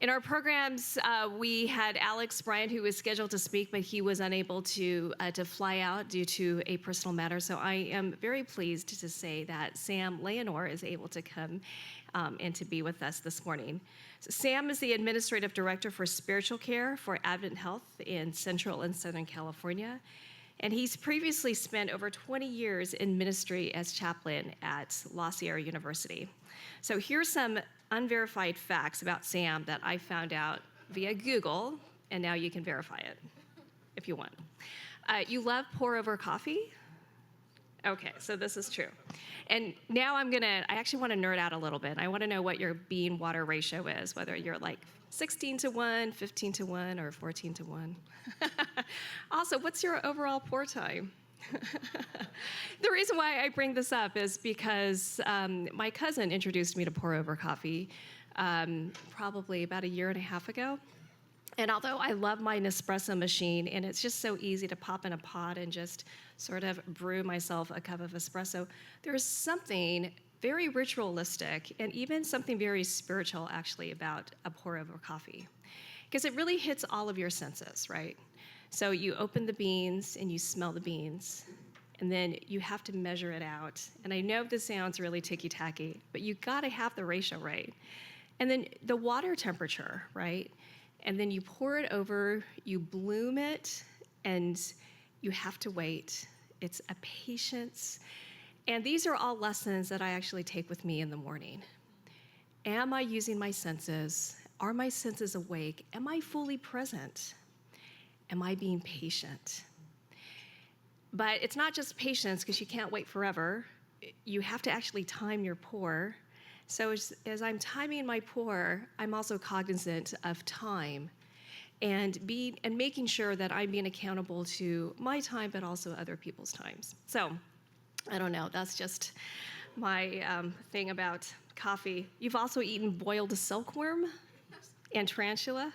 In our programs, we had Alex Bryan, who was scheduled to speak, but he was unable to fly out due to a personal matter. So I am very pleased to say that Sam Leonor is able to come and to be with us this morning. So Sam is the Administrative Director for Spiritual Care for Advent Health in Central and Southern California. And he's previously spent over 20 years in ministry as chaplain at La Sierra University. So here's some unverified facts about Sam that I found out via Google, and now you can verify it if you want. You love pour-over coffee? Okay, so this is true. And now I actually want to nerd out a little bit. I want to know what your bean-water ratio is, whether you're like 16-1, 15-1, or 14-1. Also, what's your overall pour time? The reason why I bring this up is because my cousin introduced me to pour-over coffee probably about a year and a half ago. And although I love my Nespresso machine, and it's just so easy to pop in a pot and just sort of brew myself a cup of espresso, there's something very ritualistic and even something very spiritual actually about a pour-over coffee. Because it really hits all of your senses, right? So you open the beans and you smell the beans, and then you have to measure it out. And I know this sounds really ticky-tacky, but you gotta have the ratio right. And then the water temperature, right? And then you pour it over, you bloom it, and you have to wait. It's a patience. And these are all lessons that I actually take with me in the morning. Am I using my senses? Are my senses awake? Am I fully present? Am I being patient? But it's not just patience, because you can't wait forever. You have to actually time your pour. So as I'm timing my pour, I'm also cognizant of time and making sure that I'm being accountable to my time, but also other people's times. So I don't know, that's just my thing about coffee. You've also eaten boiled silkworm and tarantula?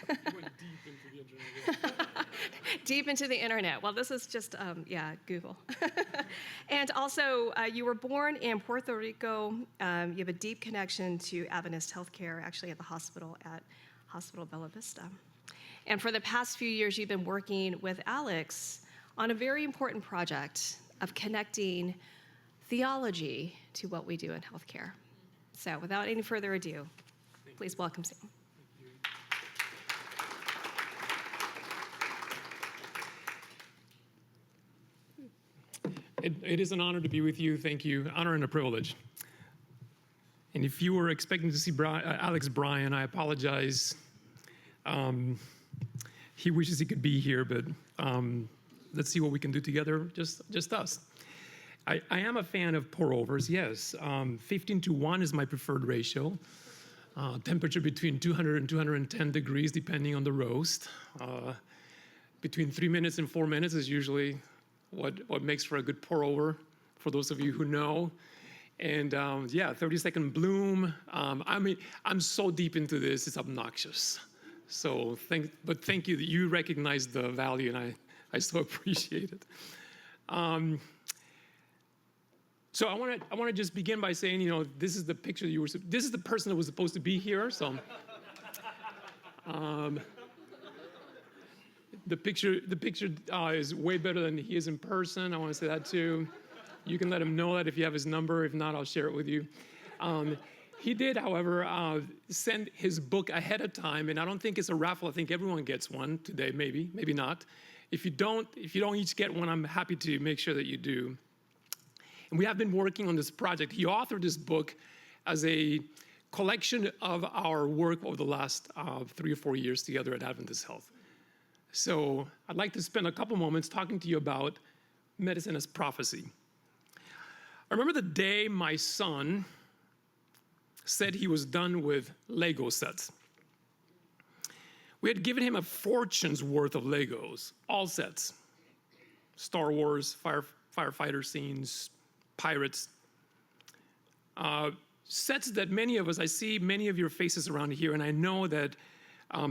You went deep into the internet. Deep into the internet. Well, this is just, Google. And also, you were born in Puerto Rico. You have a deep connection to Adventist healthcare, actually at the hospital at Hospital Bella Vista. And for the past few years, you've been working with Alex on a very important project of connecting theology to what we do in healthcare. So without any further ado, please welcome Sam. It is an honor to be with you. Thank you. Honor and a privilege. And if you were expecting to see Alex Bryan, I apologize. He wishes he could be here, but let's see what we can do together, just us. I am a fan of pour-overs, yes. 15-1 is my preferred ratio. Temperature between 200 and 210 degrees, depending on the roast. Between 3 minutes and 4 minutes is usually what makes for a good pour-over, for those of you who know. And 30-second bloom. I'm so deep into this, it's obnoxious. So thank you that you recognize the value, and I so appreciate it. So I want to just begin by saying, this is the picture this is the person that was supposed to be here. So the picture is way better than he is in person. I want to say that too. You can let him know that if you have his number. If not, I'll share it with you. He did, however, send his book ahead of time, and I don't think it's a raffle. I think everyone gets one today, maybe not. If you don't each get one, I'm happy to make sure that you do. And we have been working on this project. He authored this book as a collection of our work over the last 3 or 4 years together at Adventist Health. So I'd like to spend a couple moments talking to you about medicine as prophecy. I remember the day my son said he was done with Lego sets. We had given him a fortune's worth of Legos, all sets. Star Wars, firefighter scenes, pirates. Sets that many of us, I see many of your faces around here, and I know that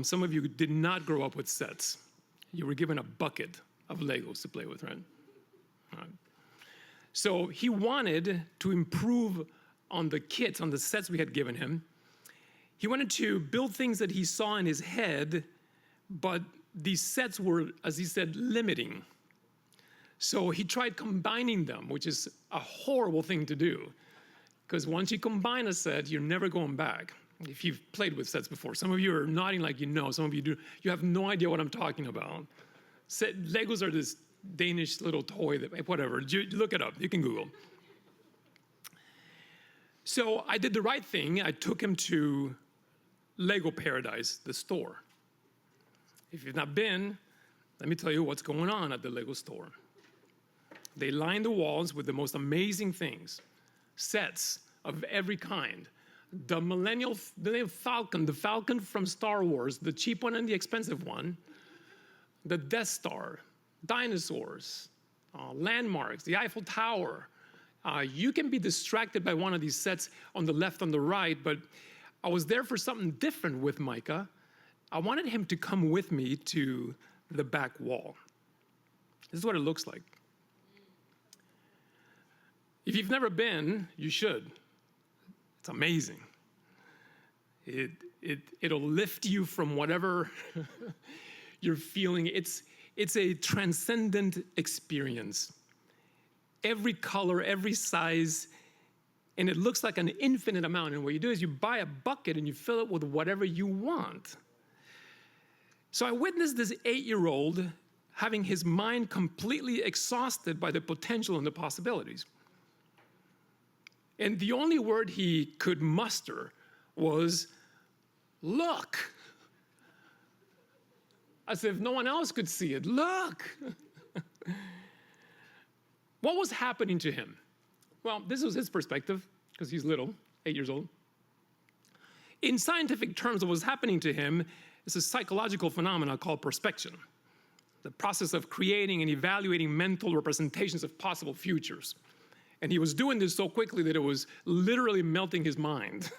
some of you did not grow up with sets. You were given a bucket of Legos to play with, right? All right. So he wanted to improve on the kits, on the sets we had given him. He wanted to build things that he saw in his head, but these sets were, as he said, limiting. So he tried combining them, which is a horrible thing to do. Because once you combine a set, you're never going back. If you've played with sets before. Some of you are nodding like you know. Some of you do. You have no idea what I'm talking about. Legos are this Danish little toy that, whatever. Look it up. You can Google. So I did the right thing. I took him to Lego Paradise, the store. If you've not been, let me tell you what's going on at the Lego store. They line the walls with the most amazing things, sets of every kind. The Millennium Falcon, the Falcon from Star Wars, the cheap one and the expensive one, the Death Star, dinosaurs, landmarks, the Eiffel Tower. You can be distracted by one of these sets on the left, on the right, but I was there for something different with Micah. I wanted him to come with me to the back wall. This is what it looks like. If you've never been, you should. It's amazing. It'll lift you from whatever you're feeling. It's a transcendent experience. Every color, every size, and it looks like an infinite amount. And what you do is you buy a bucket and you fill it with whatever you want. So I witnessed this 8-year-old having his mind completely exhausted by the potential and the possibilities. And the only word he could muster was, look. As if no one else could see it. Look. What was happening to him? Well, this was his perspective, because he's little, 8 years old. In scientific terms, what was happening to him is a psychological phenomenon called perspection, the process of creating and evaluating mental representations of possible futures. And he was doing this so quickly that it was literally melting his mind.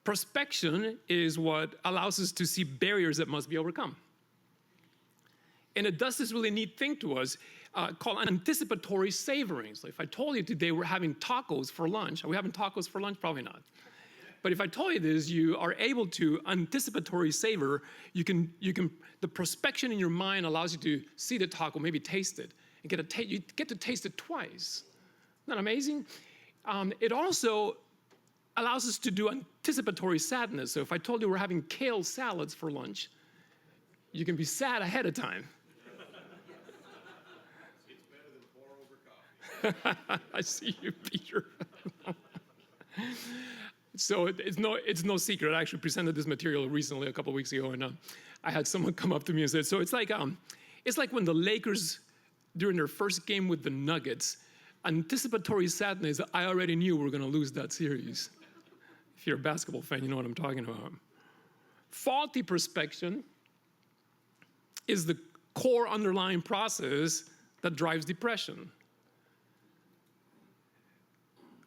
Perspection is what allows us to see barriers that must be overcome. And it does this really neat thing to us called anticipatory savoring. So if I told you today we're having tacos for lunch, are we having tacos for lunch? Probably not. But if I told you this, you are able to anticipatory savor. The perspection in your mind allows you to see the taco, maybe taste it, and you get to taste it twice. Isn't that amazing? It also allows us to do anticipatory sadness. So if I told you we're having kale salads for lunch, you can be sad ahead of time. It's better than pour over coffee. I see you, Peter. So it's no secret. I actually presented this material recently, a couple of weeks ago, and I had someone come up to me and say, so it's like when the Lakers, during their first game with the Nuggets, anticipatory sadness, I already knew we were going to lose that series. If you're a basketball fan, you know what I'm talking about. Faulty perspection is the core underlying process that drives depression.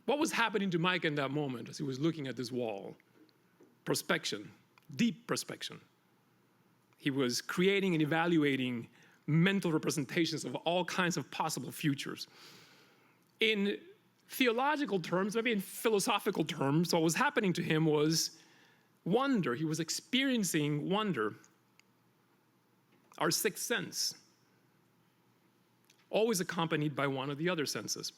What was happening to Mike in that moment as he was looking at this wall? Perspection, deep perspection. He was creating and evaluating mental representations of all kinds of possible futures. In theological terms, maybe in philosophical terms, what was happening to him was wonder. He was experiencing wonder. Our sixth sense, always accompanied by one of the other senses.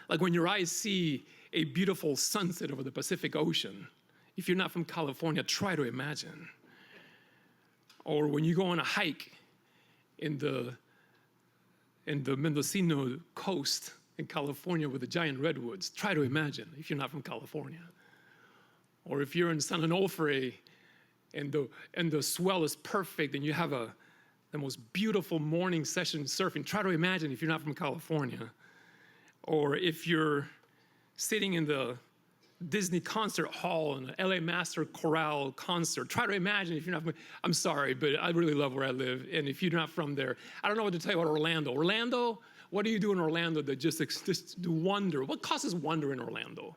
Like when your eyes see a beautiful sunset over the Pacific Ocean, if you're not from California, try to imagine. Or when you go on a hike in the Mendocino coast in California with the giant redwoods, try to imagine if you're not from California. Or if you're in San Onofre and the swell is perfect and you have the most beautiful morning session surfing, try to imagine if you're not from California. Or if you're sitting in the Disney concert hall in an LA Master Chorale concert, try to imagine if you're not from, I'm sorry, but I really love where I live. And if you're not from there, I don't know what to tell you about Orlando. Orlando, what do you do in Orlando that just do wonder? What causes wonder in Orlando?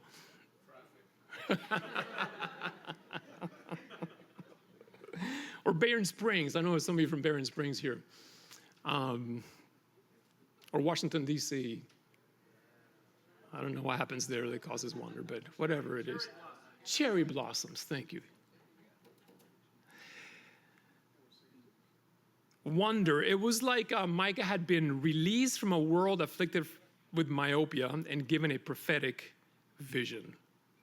Or Barron Springs. I know some of you from Barron Springs here. Or Washington, D.C. I don't know what happens there that causes wonder, but whatever it is. Cherry blossoms, thank you. Wonder. It was like Micah had been released from a world afflicted with myopia and given a prophetic vision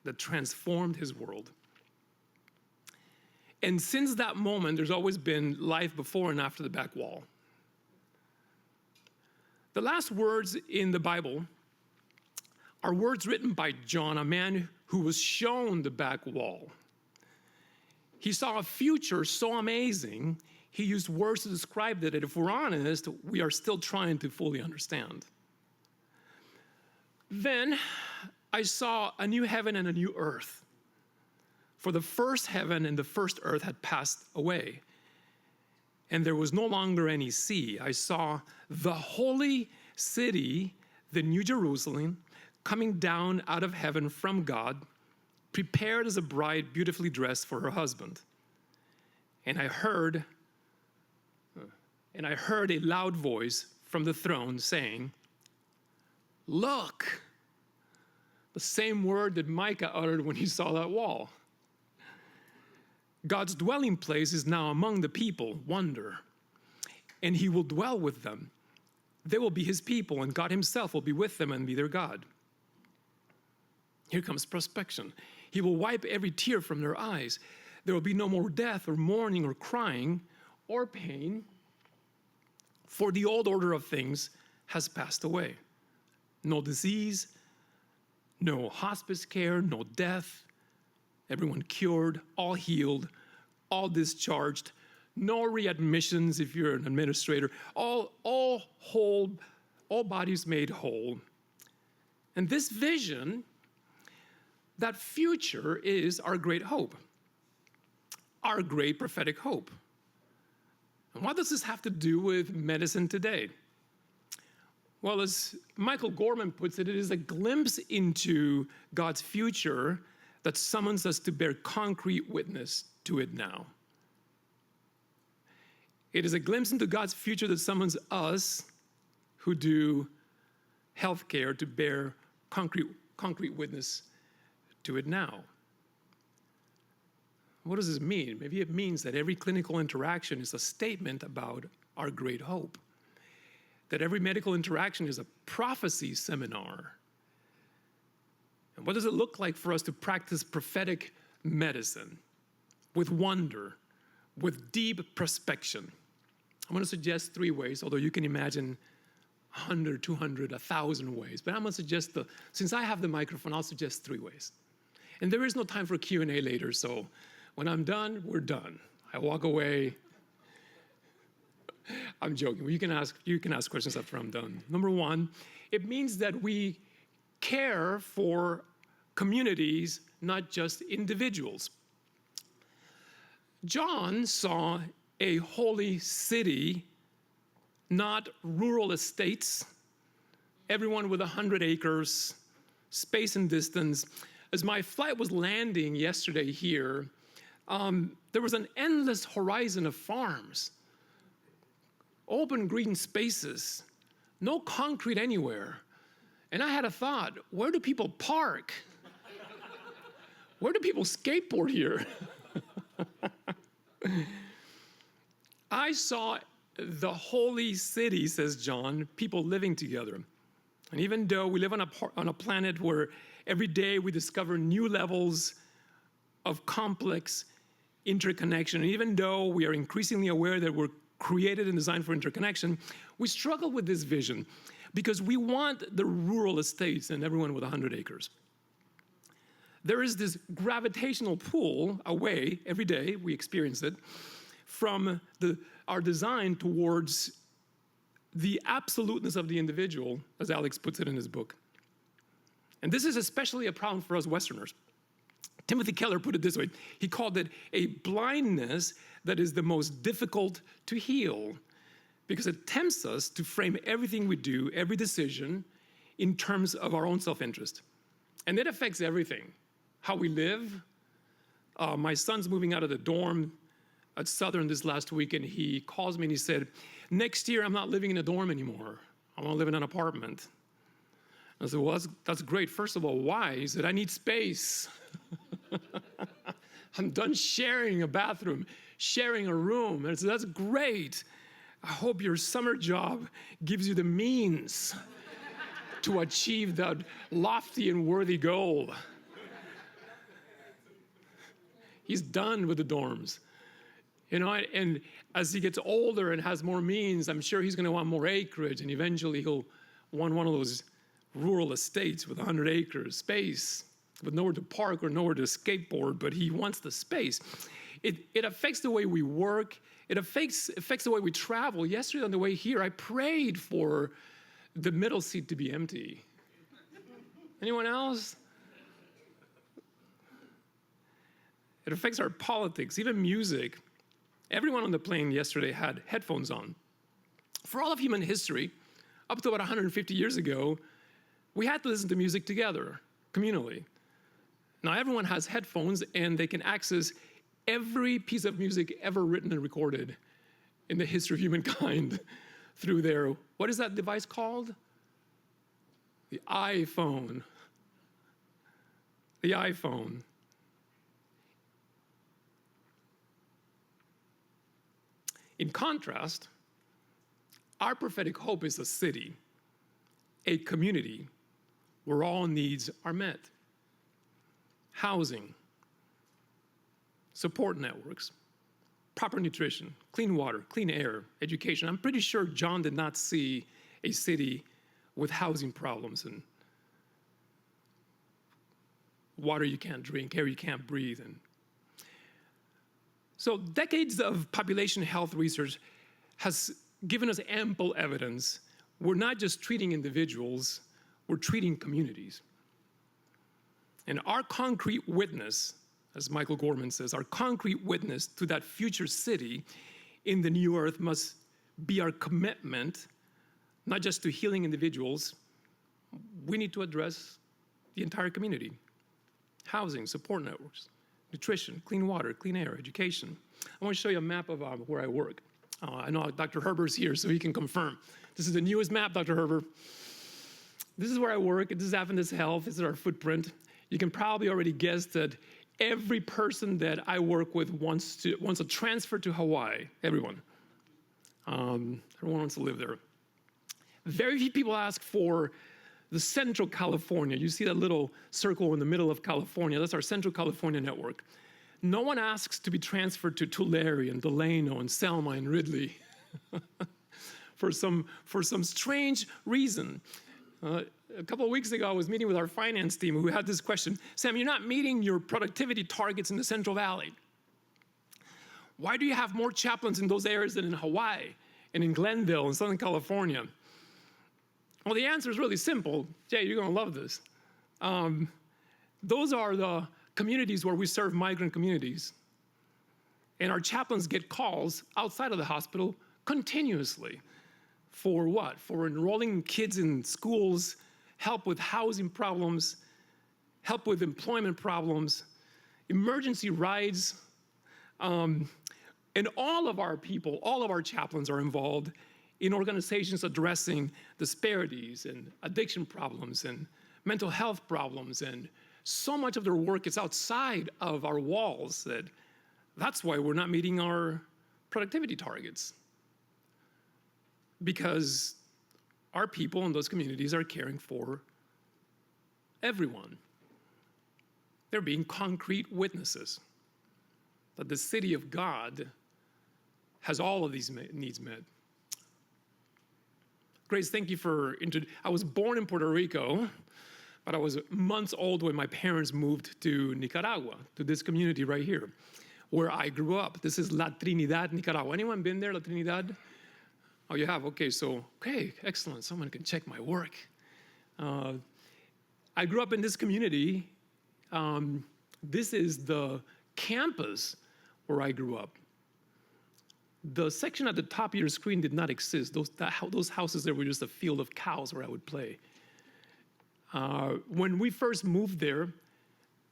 that transformed his world. And since that moment, there's always been life before and after the back wall. The last words in the Bible are words written by John, a man who was shown the back wall. He saw a future so amazing, he used words to describe it that, if we're honest, we are still trying to fully understand. Then I saw a new heaven and a new earth. For the first heaven and the first earth had passed away, and there was no longer any sea. I saw the holy city, the New Jerusalem, coming down out of heaven from God, prepared as a bride beautifully dressed for her husband. And I heard a loud voice from the throne saying, "Look!" The same word that Micah uttered when he saw that wall. God's dwelling place is now among the people, wonder, and he will dwell with them. They will be his people, and God himself will be with them and be their God. Here comes prospection. He will wipe every tear from their eyes. There will be no more death or mourning or crying or pain, for the old order of things has passed away. No disease, no hospice care, no death, everyone cured, all healed, all discharged, no readmissions if you're an administrator, all whole, all bodies made whole. And this vision, that future, is our great hope, our great prophetic hope. And what does this have to do with medicine today? Well, as Michael Gorman puts it, it is a glimpse into God's future that summons us to bear concrete witness to it now. It is a glimpse into God's future that summons us who do healthcare to bear concrete witness to it now. What does this mean? Maybe it means that every clinical interaction is a statement about our great hope, that every medical interaction is a prophecy seminar. And what does it look like for us to practice prophetic medicine with wonder, with deep prospection? I'm going to suggest 3 ways, although you can imagine 100, 200, 1,000 ways. But I'm going to suggest, since I have the microphone, I'll suggest 3 ways. And there is no time for Q&A later, so when I'm done, we're done. I walk away. I'm joking. You can ask questions after I'm done. Number 1, it means that we care for communities, not just individuals. John saw a holy city, not rural estates, everyone with 100 acres, space and distance. As my flight was landing yesterday here, there was an endless horizon of farms, open green spaces, no concrete anywhere. And I had a thought, where do people park? Where do people skateboard here? I saw the holy city, says John, people living together. And even though we live on a planet where every day we discover new levels of complex interconnection, and even though we are increasingly aware that we're created and designed for interconnection, we struggle with this vision because we want the rural estates and everyone with 100 acres. There is this gravitational pull away every day, we experience it, from our design towards the absoluteness of the individual, as Alex puts it in his book. And this is especially a problem for us Westerners. Timothy Keller put it this way. He called it a blindness that is the most difficult to heal because it tempts us to frame everything we do, every decision, in terms of our own self-interest. And it affects everything. How we live. My son's moving out of the dorm at Southern this last week, and he calls me and he said, next year I'm not living in a dorm anymore. I want to live in an apartment. I said, well, that's great. First of all, why? He said, I need space. I'm done sharing a bathroom, sharing a room. And so that's great. I hope your summer job gives you the means to achieve that lofty and worthy goal. He's done with the dorms. And as he gets older and has more means, I'm sure he's going to want more acreage, and eventually he'll want one of those rural estates with 100 acres space, with nowhere to park or nowhere to skateboard, but he wants the space. It affects the way we work. It affects the way we travel. Yesterday on the way here, I prayed for the middle seat to be empty. Anyone else? It affects our politics, even music. Everyone on the plane yesterday had headphones on. For all of human history, up to about 150 years ago, we had to listen to music together, communally. Now everyone has headphones and they can access every piece of music ever written and recorded in the history of humankind through their, what is that device called? The iPhone. The iPhone. In contrast, our prophetic hope is a city, a community where all needs are met. Housing, support networks, proper nutrition, clean water, clean air, education. I'm pretty sure John did not see a city with housing problems and water you can't drink, air you can't breathe. And so decades of population health research has given us ample evidence we're not just treating individuals, we're treating communities. And our concrete witness, as Michael Gorman says, our concrete witness to that future city in the new earth must be our commitment, not just to healing individuals. We need to address the entire community. Housing, support networks, nutrition, clean water, clean air, education. I want to show you a map of where I work. I know Dr. Herber's here, so he can confirm. This is the newest map, Dr. Herber. This is where I work. This is Adventist Health. This is our footprint. You can probably already guess that every person that I work with wants a transfer to Hawaii. Everyone. Everyone wants to live there. Very few people ask for the Central California. You see that little circle in the middle of California. That's our Central California network. No one asks to be transferred to Tulare and Delano and Selma and Ridley for some strange reason. A couple of weeks ago, I was meeting with our finance team who had this question. Sam, you're not meeting your productivity targets in the Central Valley. Why do you have more chaplains in those areas than in Hawaii and in Glendale and Southern California? Well, the answer is really simple. Jay, you're going to love this. Those are the communities where we serve migrant communities. And our chaplains get calls outside of the hospital continuously. For what? For enrolling kids in schools, help with housing problems, help with employment problems, emergency rides. And all of our people, all of our chaplains are involved in organizations addressing disparities and addiction problems and mental health problems. And so much of their work is outside of our walls that's why we're not meeting our productivity targets. Because our people in those communities are caring for everyone. They're being concrete witnesses that the city of God has all of these needs met. Grace, thank you for I was born in Puerto Rico, but I was months old when my parents moved to Nicaragua, to this community right here, where I grew up. This is La Trinidad, Nicaragua. Anyone been there, La Trinidad? Oh, you have? Okay, excellent. Someone can check my work. I grew up in this community. This is the campus where I grew up. The section at the top of your screen did not exist. Those houses there were just a field of cows where I would play. When we first moved there,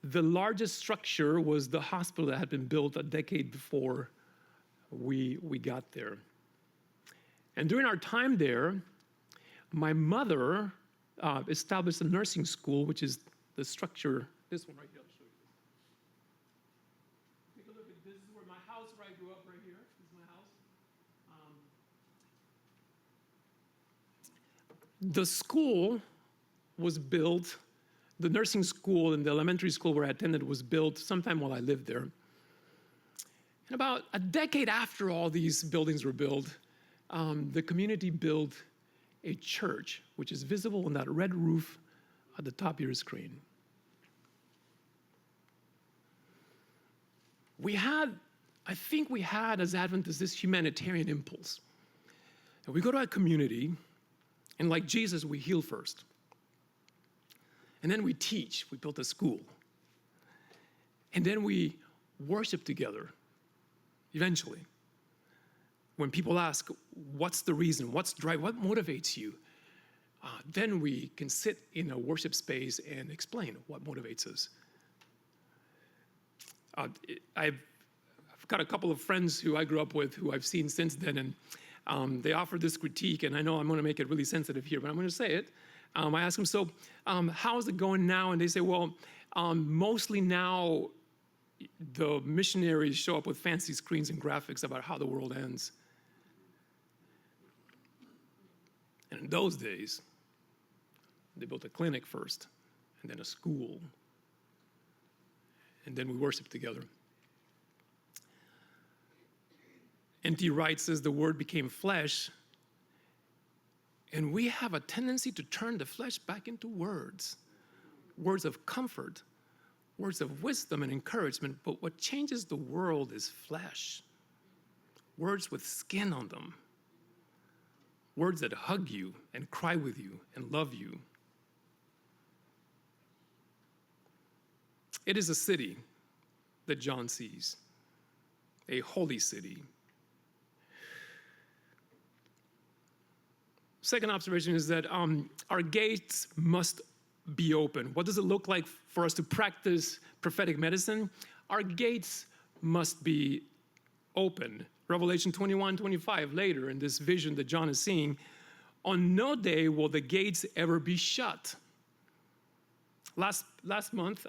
the largest structure was the hospital that had been built a decade before we got there. And during our time there, my mother established a nursing school, which is the structure, this one right here, I'll show you. this is where my house, where I grew up, right here. This is my house. The school was built, the nursing school and the elementary school where I attended was built sometime while I lived there. And about a decade after all these buildings were built, the community built a church, which is visible on that red roof at the top of your screen. I think we had as Adventists this humanitarian impulse. And we go to a community, and like Jesus, we heal first. And then we teach. We built a school. And then we worship together, eventually. When people ask, what's the reason? What motivates you? Then we can sit in a worship space and explain what motivates us. I've got a couple of friends who I grew up with who I've seen since then, and they offered this critique, and I know I'm going to make it really sensitive here, but I'm going to say it. I asked them, so how's it going now? And they say, well, mostly now the missionaries show up with fancy screens and graphics about how the world ends. And in those days, they built a clinic first, and then a school, and then we worshiped together. N.T. Wright says the Word became flesh, and we have a tendency to turn the flesh back into words, words of comfort, words of wisdom and encouragement, but what changes the world is flesh, words with skin on them, words that hug you and cry with you and love you. It is a city that John sees, a holy city. Second observation is that our gates must be open. What does it look like for us to practice prophetic medicine? Our gates must be open. Revelation 21:25, later in this vision that John is seeing, on no day will the gates ever be shut. Last month,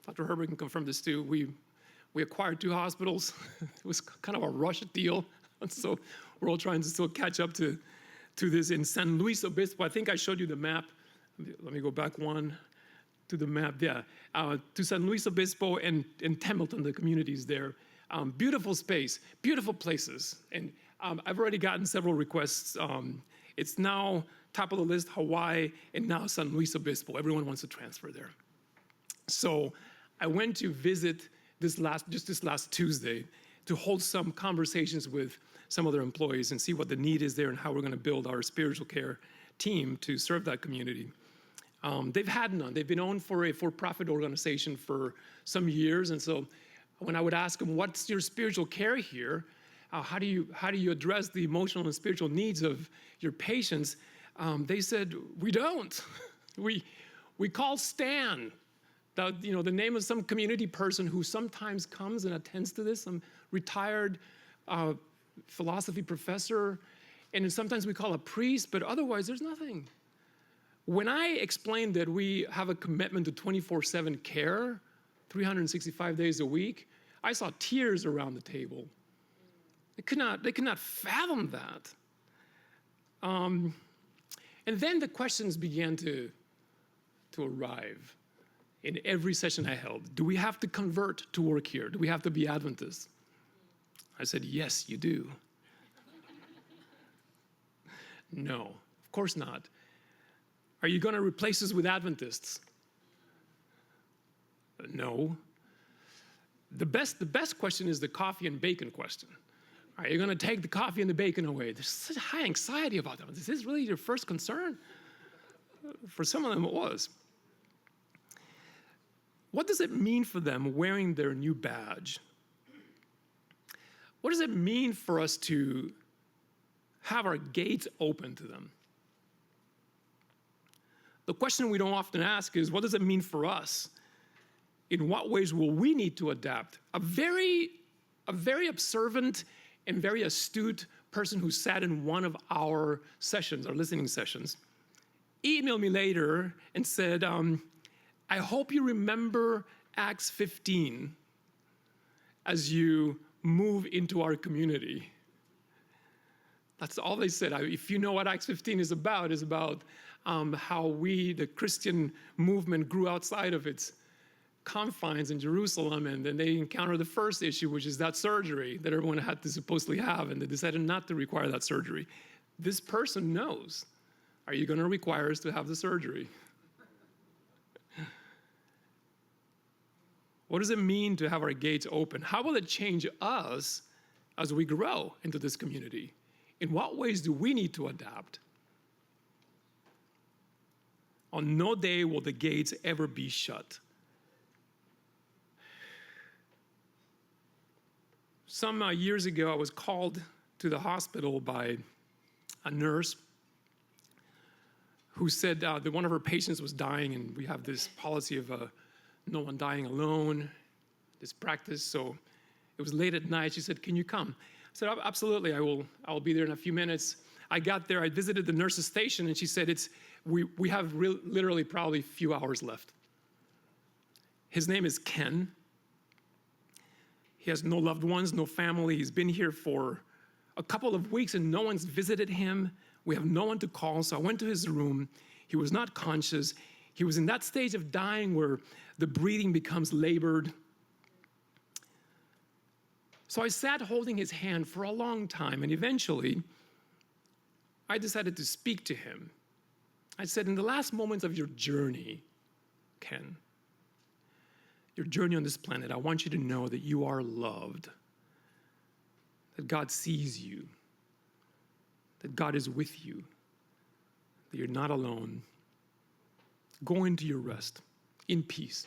Dr. Herbert can confirm this too, we acquired 2 hospitals. It was kind of a rush deal, so we're all trying to still catch up to this in San Luis Obispo. I think I showed you the map. Let me go back one to the map. Yeah, to San Luis Obispo and Templeton, the communities there. Beautiful space, beautiful places. And I've already gotten several requests. It's now top of the list, Hawaii, and now San Luis Obispo. Everyone wants to transfer there. So I went to visit this last Tuesday to hold some conversations with some other employees and see what the need is there and how we're going to build our spiritual care team to serve that community. They've had none. They've been owned for a for-profit organization for some years, and so when I would ask them, "What's your spiritual care here? How do you address the emotional and spiritual needs of your patients?" They said, "We don't. we call Stan." The name of some community person who sometimes comes and attends to this, some retired philosophy professor, and sometimes we call a priest, but otherwise there's nothing. When I explained that we have a commitment to 24/7 care, 365 days a week, I saw tears around the table. They could not fathom that. And then the questions began to arrive in every session I held. Do we have to convert to work here? Do we have to be Adventists? I said, yes, you do. No, of course not. Are you going to replace us with Adventists? No. The best question is the coffee and bacon question. Are you going to take the coffee and the bacon away? There's such high anxiety about that. Is this really your first concern? For some of them, it was. What does it mean for them wearing their new badge? What does it mean for us to have our gates open to them? The question we don't often ask is, what does it mean for us? In what ways will we need to adapt? A very observant and very astute person who sat in one of our sessions, our listening sessions, emailed me later and said, I hope you remember Acts 15. as you move into our community. That's all they said. If you know what Acts 15 is about how the Christian movement grew outside of its confines in Jerusalem, and then they encountered the first issue, which is that surgery that everyone had to supposedly have, and they decided not to require that surgery. This person knows, are you going to require us to have the surgery? What does it mean to have our gates open? How will it change us as we grow into this community? In what ways do we need to adapt? On no day will the gates ever be shut. Some years ago, I was called to the hospital by a nurse who said that one of her patients was dying, and we have this policy of no one dying alone, this practice. So it was late at night. She said, "Can you come?" I said, "Absolutely, I'll be there in a few minutes." I got there, I visited the nurse's station, and she said, we have literally probably a few hours left. His name is Ken. He has no loved ones, no family. He's been here for a couple of weeks and no one's visited him. We have no one to call, so I went to his room. He was not conscious. He was in that stage of dying where the breathing becomes labored. So I sat holding his hand for a long time, and eventually I decided to speak to him. I said, "In the last moments of your journey, Ken, your journey on this planet, I want you to know that you are loved, that God sees you, that God is with you, that you're not alone. Go into your rest in peace."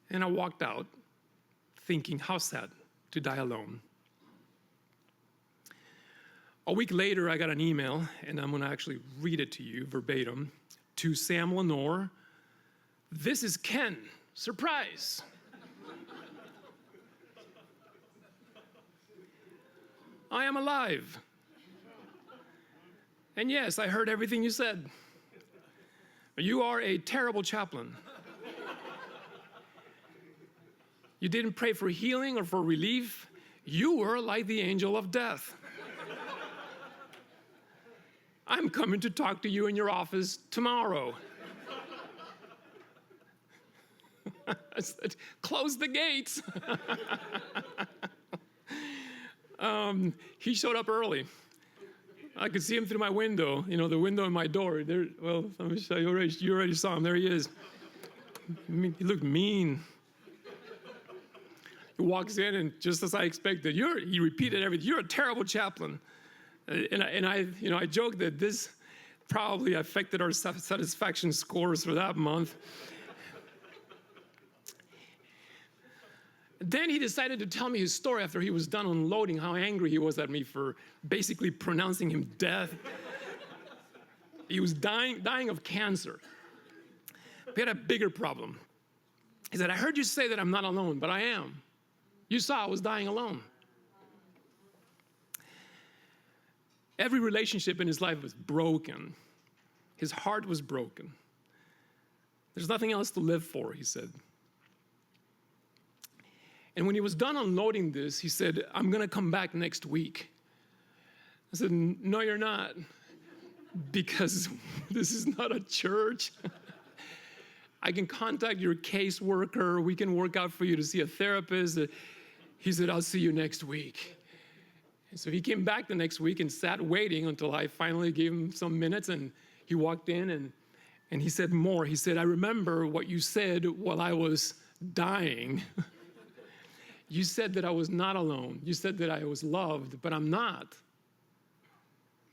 And I walked out thinking, how sad to die alone. A week later, I got an email, and I'm going to actually read it to you verbatim. To Sam Leonor, "This is Ken. Surprise. I am alive. And yes, I heard everything you said. You are a terrible chaplain. You didn't pray for healing or for relief. You were like the angel of death. I'm coming to talk to you in your office tomorrow." I said, "Close the gates." He showed up early. I could see him through my window, the window in my door. There, well, let me show you. You already saw him. There he is. He looked mean. He walks in, and just as I expected, he repeated everything. "You're a terrible chaplain." And I joked that this probably affected our satisfaction scores for that month. Then he decided to tell me his story after he was done unloading how angry he was at me for basically pronouncing him dead. He was dying of cancer. But he had a bigger problem. He said, "I heard you say that I'm not alone, but I am. You saw I was dying alone." Every relationship in his life was broken. His heart was broken. There's nothing else to live for, he said. And when he was done unloading this, he said, "I'm going to come back next week." I said, "No, you're not, because this is not a church. I can contact your caseworker. We can work out for you to see a therapist." He said, "I'll see you next week." And so he came back the next week and sat waiting until I finally gave him some minutes, and he walked in and he said more. He said, "I remember what you said while I was dying. You said that I was not alone. You said that I was loved, but I'm not.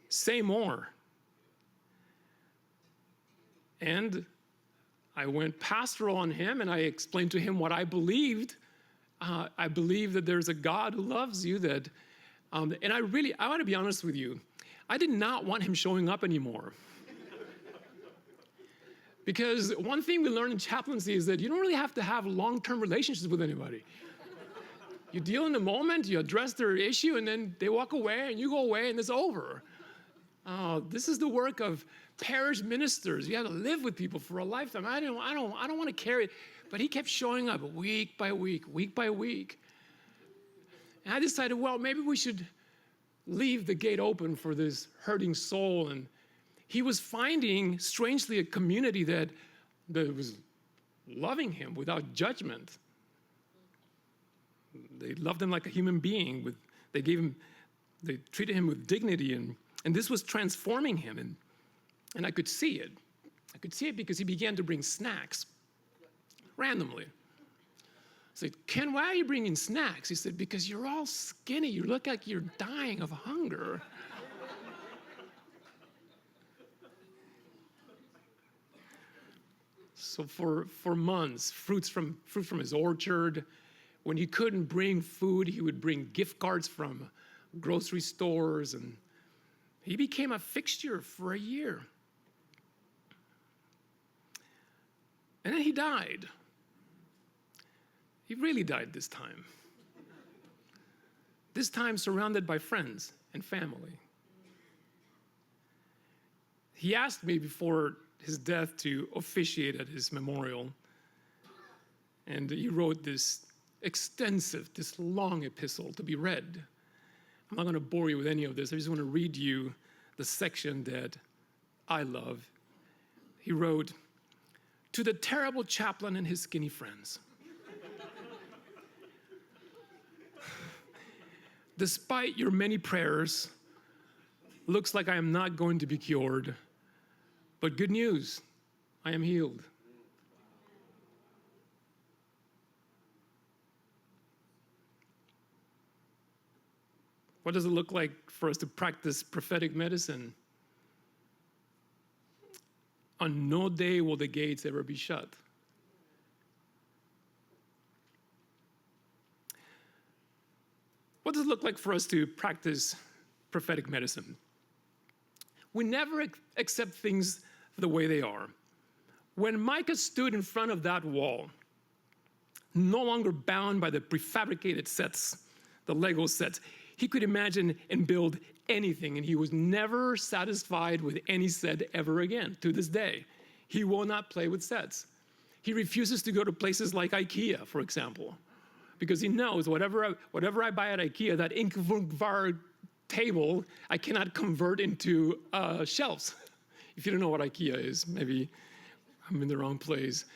Say more." And I went pastoral on him, and I explained to him what I believed. I believe that there's a God who loves you, and I want to be honest with you, I did not want him showing up anymore. Because one thing we learn in chaplaincy is that you don't really have to have long-term relationships with anybody. You deal in the moment, you address their issue, and then they walk away, and you go away, and it's over. This is the work of parish ministers. You have to live with people for a lifetime. I don't want to carry But he kept showing up week by week, week by week. And I decided, well, maybe we should leave the gate open for this hurting soul. And he was finding, strangely, a community that was loving him without judgment. They loved him like a human being. They treated him with dignity, and this was transforming him. And I could see it. I could see it because he began to bring snacks randomly. I said, Ken, why are you bringing snacks? He said, because you're all skinny. You look like you're dying of hunger. So for months, fruit from his orchard. When he couldn't bring food, he would bring gift cards from grocery stores, and he became a fixture for a year. And then he died. He really died this time. This time surrounded by friends and family. He asked me before his death to officiate at his memorial. And he wrote this extensive, this long epistle to be read. I'm not going to bore you with any of this. I just want to read you the section that I love. He wrote, "To the terrible chaplain and his skinny friends. Despite your many prayers, looks like I am not going to be cured. But good news, I am healed. What does it look like for us to practice prophetic medicine? On no day will the gates ever be shut. What does it look like for us to practice prophetic medicine? We never accept things the way they are. When Micah stood in front of that wall, no longer bound by the prefabricated sets, the Lego sets, he could imagine and build anything, and he was never satisfied with any set ever again. To this day, he will not play with sets. He refuses to go to places like IKEA, for example, because he knows whatever I buy at IKEA, that Ingvar table, I cannot convert into shelves. If you don't know what IKEA is, maybe I'm in the wrong place.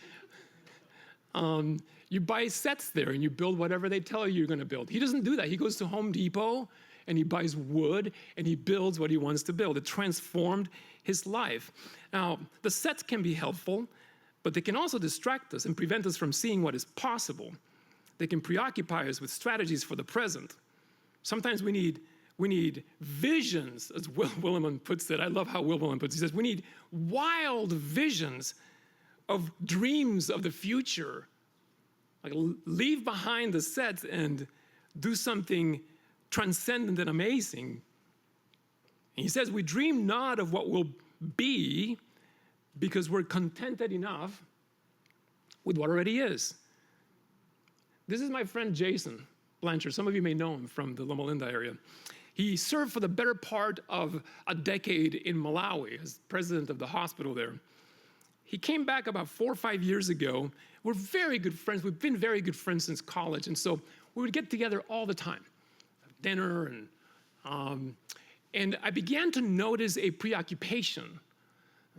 You buy sets there and you build whatever they tell you you're going to build. He doesn't do that. He goes to Home Depot and he buys wood and he builds what he wants to build. It transformed his life. Now, the sets can be helpful, but they can also distract us and prevent us from seeing what is possible. They can preoccupy us with strategies for the present. Sometimes we need visions, as Willimon puts it. I love how Willimon puts it. He says, we need wild visions of dreams of the future. Like leave behind the sets and do something transcendent and amazing. And he says, we dream not of what will be because we're contented enough with what already is. This is my friend Jason Blanchard. Some of you may know him from the Loma Linda area. He served for the better part of a decade in Malawi as president of the hospital there. He came back about 4 or 5 years ago. We're very good friends. We've been very good friends since college. And so we would get together all the time, dinner. And I began to notice a preoccupation.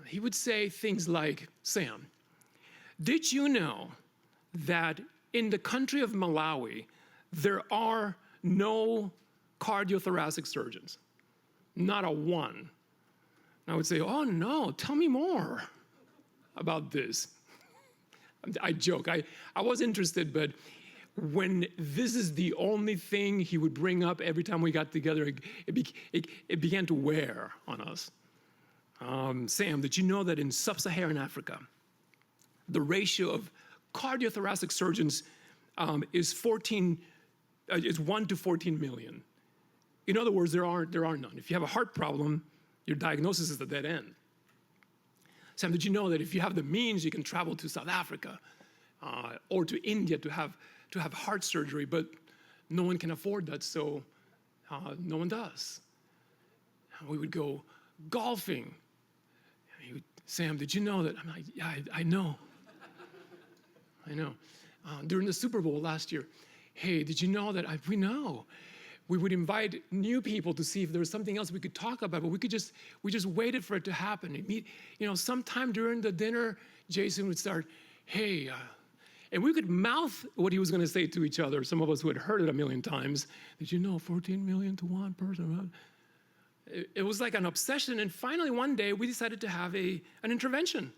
He would say things like, Sam, did you know that in the country of Malawi, there are no cardiothoracic surgeons? Not a one. And I would say, oh no, tell me more about this. I joke, I was interested, but when this is the only thing he would bring up every time we got together, it began to wear on us. Sam, did you know that in sub-Saharan Africa, the ratio of cardiothoracic surgeons is 1 to 14 million? In other words, there are none. If you have a heart problem, your diagnosis is a dead end. Sam, did you know that if you have the means, you can travel to South Africa or to India to have heart surgery, but no one can afford that, so no one does. And we would go golfing. Sam, did you know that? I'm like, yeah, I know. I know. During the Super Bowl last year, hey, did you know that we know? We would invite new people to see if there was something else we could talk about, but we just waited for it to happen. Sometime during the dinner, Jason would start, hey, and we could mouth what he was going to say to each other. Some of us who had heard it a million times. Did you know 14 million to one person? It was like an obsession. And finally, one day, we decided to have an intervention.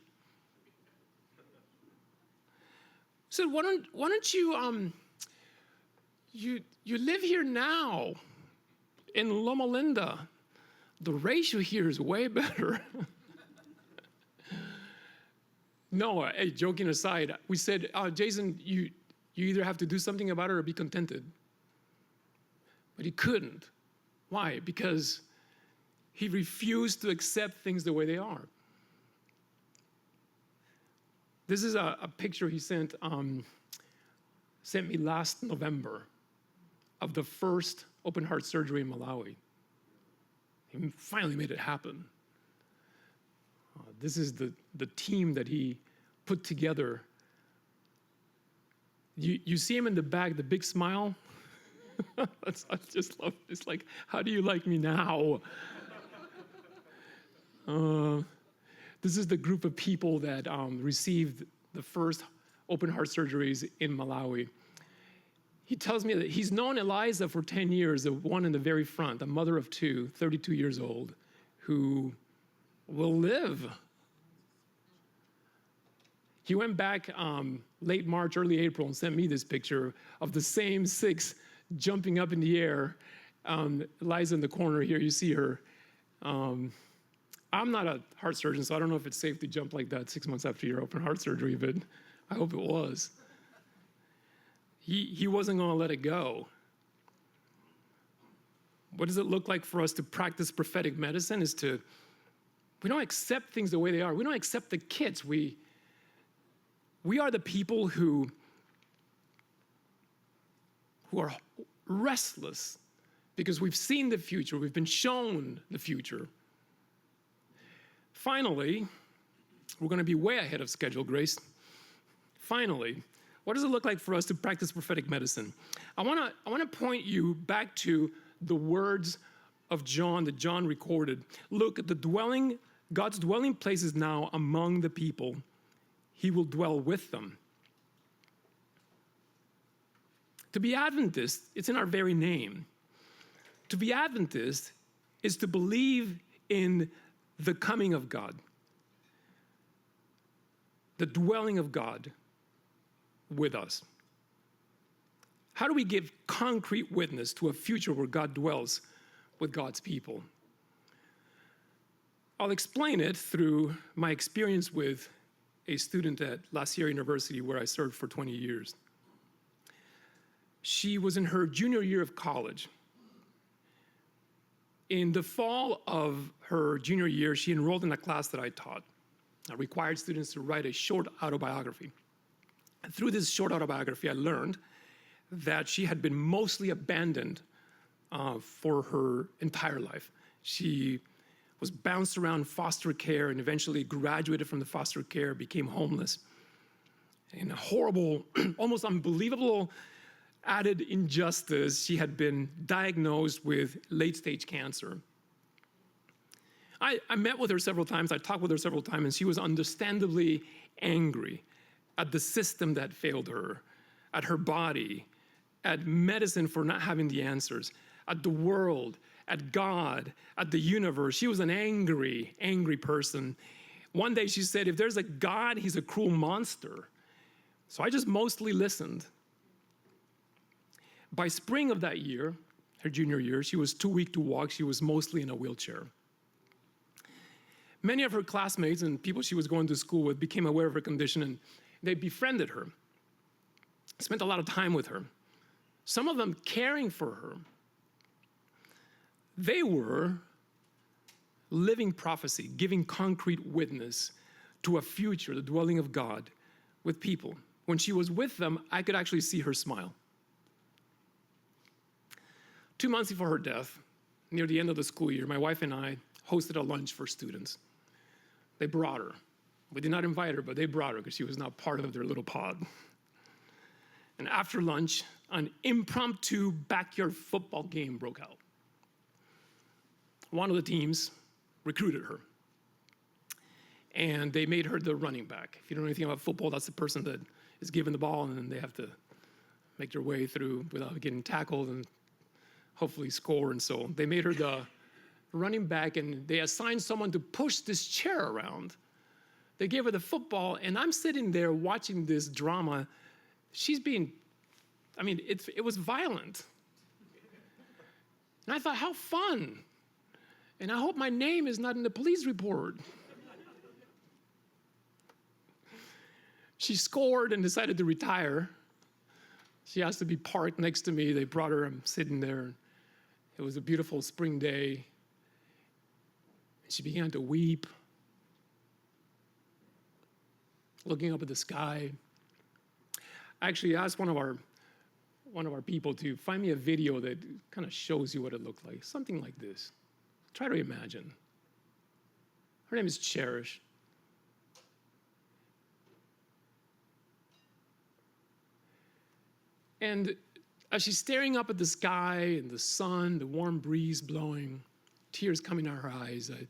So why don't you, you live here now in Loma Linda. The ratio here is way better. No, hey, joking aside, we said, Jason, you either have to do something about it or be contented. But he couldn't. Why? Because he refused to accept things the way they are. This is a picture he sent me last November of the first open heart surgery in Malawi. He finally made it happen. This is the team that he put together. You see him in the back, the big smile? I just love it. It's like, how do you like me now? This is the group of people that received the first open heart surgeries in Malawi. He tells me that he's known Eliza for 10 years, the one in the very front, a mother of two, 32 years old, who will live. He went back late March, early April, and sent me this picture of the same 6 jumping up in the air. Eliza in the corner here, you see her. I'm not a heart surgeon, so I don't know if it's safe to jump like that 6 months after your open heart surgery, but I hope it was. He wasn't going to let it go. What does it look like for us to practice prophetic medicine? We don't accept things the way they are. We don't accept the kits. We are the people who are restless because we've seen the future. We've been shown the future. Finally, we're going to be way ahead of schedule, Grace. Finally, what does it look like for us to practice prophetic medicine? I want to point you back to the words of John that John recorded. Look, God's dwelling place is now among the people. He will dwell with them. To be Adventist, it's in our very name. To be Adventist is to believe in the coming of God, the dwelling of God with us. How do we give concrete witness to a future where God dwells with God's people? I'll explain it through my experience with a student at La Sierra University where I served for 20 years. She was in her junior year of college. In the fall of her junior year, she enrolled in a class that I taught. I required students to write a short autobiography. And through this short autobiography, I learned that she had been mostly abandoned for her entire life. She was bounced around foster care and eventually graduated from the foster care, became homeless. In a horrible, almost unbelievable added injustice, she had been diagnosed with late-stage cancer. I met with her several times, I talked with her several times, and she was understandably angry at the system that failed her, at her body, at medicine for not having the answers, at the world, at God, at the universe. She was an angry, angry person. One day she said, if there's a God, he's a cruel monster. So I just mostly listened. By spring of that year, her junior year, she was too weak to walk. She was mostly in a wheelchair. Many of her classmates and people she was going to school with became aware of her condition, and they befriended her, spent a lot of time with her, some of them caring for her. They were living prophecy, giving concrete witness to a future, the dwelling of God with people. When she was with them, I could actually see her smile. 2 months before her death, near the end of the school year, my wife and I hosted a lunch for students. They brought her. We did not invite her, but they brought her because she was not part of their little pod. And after lunch, an impromptu backyard football game broke out. One of the teams recruited her, and they made her the running back. If you don't know anything about football, that's the person that is given the ball, and then they have to make their way through without getting tackled and hopefully score. And so they made her the running back, and they assigned someone to push this chair around. They gave her the football, and I'm sitting there watching this drama. She's being, it was violent. And I thought, how fun. And I hope my name is not in the police report. She scored and decided to retire. She has to be parked next to me. They brought her, I'm sitting there. It was a beautiful spring day. And she began to weep, looking up at the sky. I actually asked one of our people to find me a video that kind of shows you what it looked like. Something like this. Try to imagine. Her name is Cherish. And as she's staring up at the sky and the sun, the warm breeze blowing, tears coming out of her eyes, I'm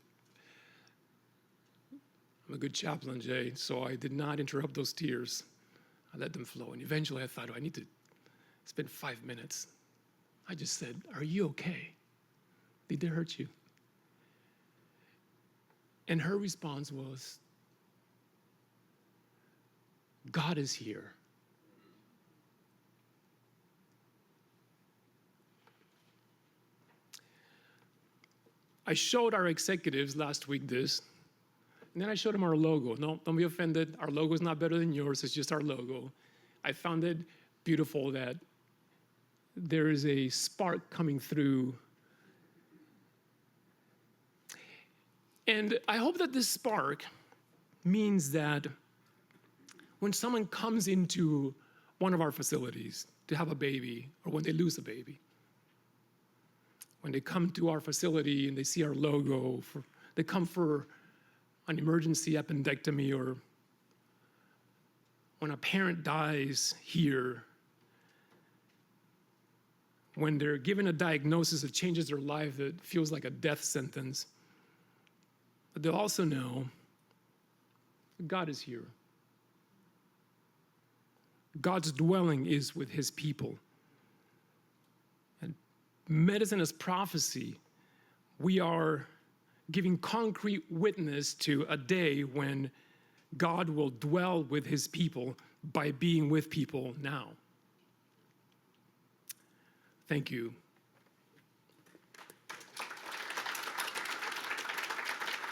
a good chaplain, Jay, so I did not interrupt those tears. I let them flow. And eventually I thought, I need to spend 5 minutes. I just said, are you okay? Did they hurt you? And her response was, God is here. I showed our executives last week this, and then I showed them our logo. No, don't be offended. Our logo is not better than yours. It's just our logo. I found it beautiful that there is a spark coming through. And I hope that this spark means that when someone comes into one of our facilities to have a baby, or when they lose a baby, when they come to our facility and they see our logo, they come for an emergency appendectomy, or when a parent dies here, when they're given a diagnosis that changes their life that feels like a death sentence, but they'll also know God is here. God's dwelling is with his people. And medicine as prophecy, we are giving concrete witness to a day when God will dwell with his people by being with people now. Thank you.